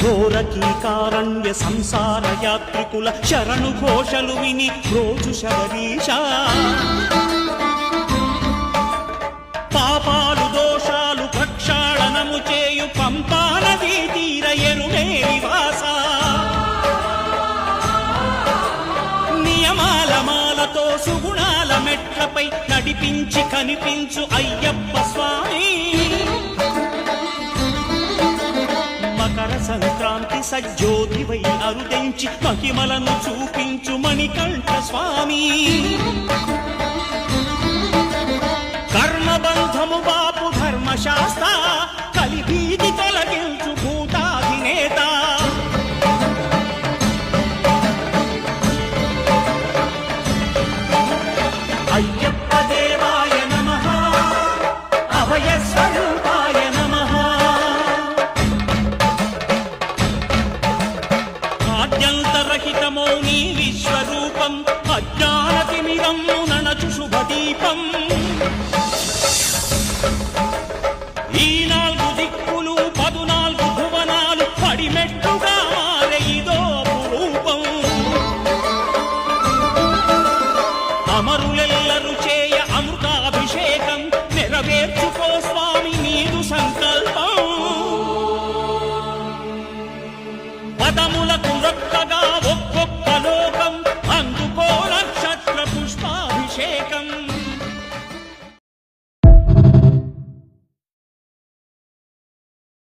ఘోరకీకారణ్య సంసార యాత్రికుల శరణు ఘోషలు విని రోజు శబరీష పాపాలు దోషాలు ప్రక్షాళనము చేయు పంపా నదీ తీర ఎరుడే నివాస నియమాల మాలతో సుగుణాల మెట్లపై నడిపించి కనిపించు అయ్యప్ప స్వామి మకర సంక్రాంతి సజ్జోతివై అరుదెంచి మహిమలను చూపించు మణికంఠ స్వామి కర్మబంధము బాపు ధర్మశాస్త్ర కలిభీతి తొలగించు భూతాధినేత అయ్యప్ప దేవాయ నమః అభయ స్వరూపాయ నమః ఆద్యంతరహితమో నీ విశ్వరూపం అజ్ఞానతిమిరం నణచు శుభదీపం